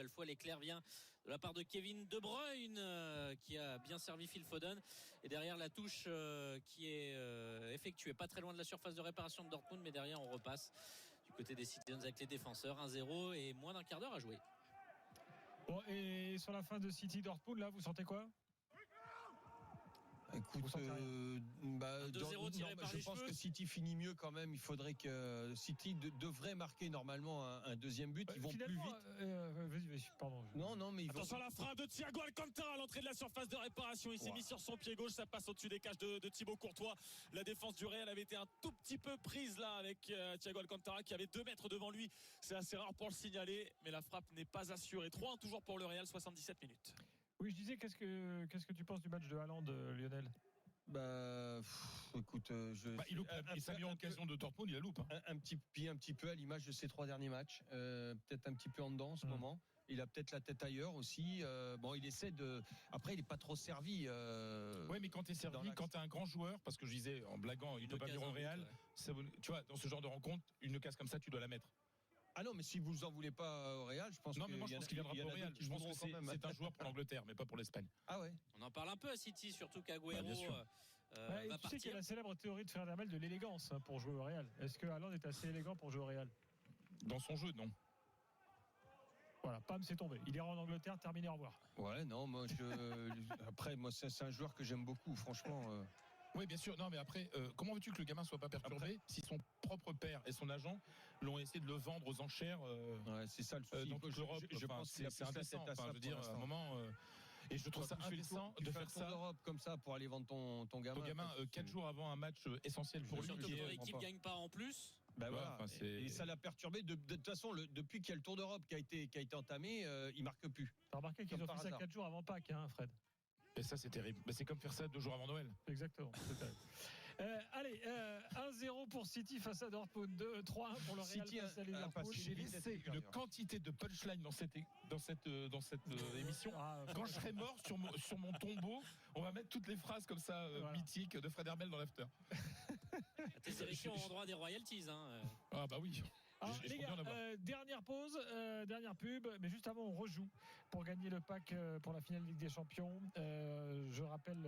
nouvelle fois, l'éclair vient de la part de Kevin De Bruyne qui a bien servi Phil Foden. Et derrière la touche qui est effectuée pas très loin de la surface de réparation de Dortmund, mais derrière on repasse du côté des Citizens avec les défenseurs. 1-0 et moins d'un quart d'heure à jouer. Bon, et sur la fin de City Dortmund, là, vous sentez quoi? Écoute, 2-0 tiré par les je pense cheveux. que City finit mieux quand même. Il faudrait que City devrait marquer normalement un deuxième but. Ils vont plus vite. Vas-y, pardon. Non, mais attention à la frappe de Thiago Alcantara à l'entrée de la surface de réparation. Il s'est mis sur son pied gauche, ça passe au-dessus des cages de Thibaut Courtois. La défense du Real avait été un tout petit peu prise là avec Thiago Alcantara qui avait 2 mètres devant lui. C'est assez rare pour le signaler, mais la frappe n'est pas assurée. 3-1 toujours pour le Real, 77 minutes. Oui, je disais, qu'est-ce que tu penses du match de Haaland, Lionel? Écoute, il loupe sa meilleure occasion de Dortmund, il la loupe. Un petit peu à l'image de ses 3 derniers matchs, peut-être un petit peu en dedans en ce moment. Il a peut-être la tête ailleurs aussi. Il essaie de. Après, il n'est pas trop servi. Oui, mais quand tu es servi, quand tu es un grand joueur, parce que je disais en blaguant, il ne peut pas venir au Real. Tu vois, dans ce genre de rencontre, une case comme ça, tu dois la mettre. Ah non, mais si vous en voulez pas au Real, je pense non, mais moi je pense qu'il viendra pas au Real. Je pense que c'est un joueur pour l'Angleterre, mais pas pour l'Espagne. Ah ouais. On en parle un peu à City, surtout qu'Aguero va tu partir. sais qu'il y a la célèbre théorie de Fred Hermel de l'élégance pour jouer au Real. Est-ce que Haaland est assez élégant pour jouer au Real? Dans son jeu, non. Voilà, Pam, c'est tombé. Il ira en Angleterre, terminé, au revoir. Ouais, non, après, moi, c'est un joueur que j'aime beaucoup, franchement. Oui, bien sûr. Non, mais après, comment veux-tu que le gamin soit pas perturbé si son propre père et son agent l'ont essayé de le vendre aux enchères ouais, c'est ça le souci. dans toute l'Europe. Je pense que c'est indécent. Je veux dire, à un moment. Et je trouve ça indécent de faire ça. D'Europe comme ça pour aller vendre ton gamin. Ton gamin 4 jours avant un match essentiel pour lui. Surtout que l'équipe gagne pas en plus. Voilà. Et ça l'a perturbé. De toute façon, depuis qu'il y a le Tour d'Europe qui a été entamé, il marque plus. T'as remarqué qu'ils ont fait ça 4 jours avant Pâques, Fred? Et ça, c'est terrible. Mais c'est comme faire ça 2 jours avant Noël. Exactement. Allez, 1-0 pour City face à Dortmund, 2-3-1 pour le Real face à Liverpool. J'ai laissé une quantité de punchline dans cette émission. Quand je serai mort sur mon tombeau, on va mettre toutes les phrases comme ça mythiques de Fred Hermel dans l'after. Tes élections ont droit des royalties. Ah bah oui. Alors, les gars, dernière pause, dernière pub, mais juste avant on rejoue pour gagner le pack pour la finale Ligue des Champions. Je rappelle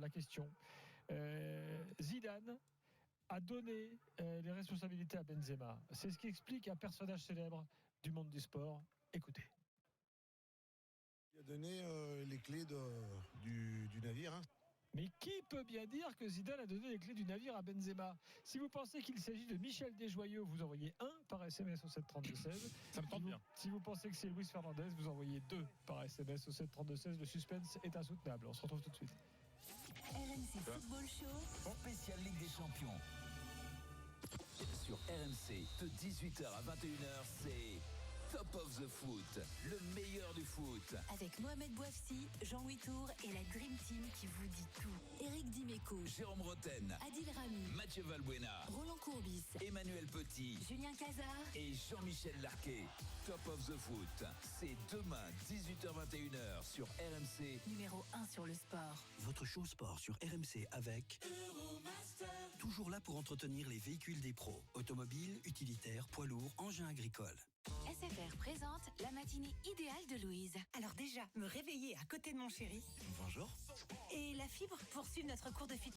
la question. Zidane a donné les responsabilités à Benzema. C'est ce qui explique un personnage célèbre du monde du sport. Écoutez. Il a donné les clés du navire. Mais qui peut bien dire que Zidane a donné les clés du navire à Benzema? Si vous pensez qu'il s'agit de Michel Desjoyaux, vous envoyez 1 par SMS au 732-16. Ça me tente bien. Si vous pensez que c'est Luis Fernandez, vous envoyez 2 par SMS au 732-16. Le suspense est insoutenable. On se retrouve tout de suite. RMC Football Show, spécial Ligue des Champions. Sur RMC, de 18h à 21h, c'est Top of the Foot, le meilleur du foot. Avec Mohamed Bouafsi, Jean-Louis Tour et la Dream Team qui vous dit tout. Éric Dimeco, Jérôme Roten, Adil Rami, Mathieu Valbuena, Roland Courbis, Emmanuel Petit, Julien Cazard et Jean-Michel Larquet. Top of the Foot, c'est demain 18h-21h sur RMC. Numéro 1 sur le sport. Votre show sport sur RMC avec Euromaster. Toujours là pour entretenir les véhicules des pros. Automobiles, utilitaires, poids lourds, engins agricoles. SFR présente la matinée idéale de Louise. Alors déjà, me réveiller à côté de mon chéri. Bonjour. Et la fibre pour suivre notre cours de fitness.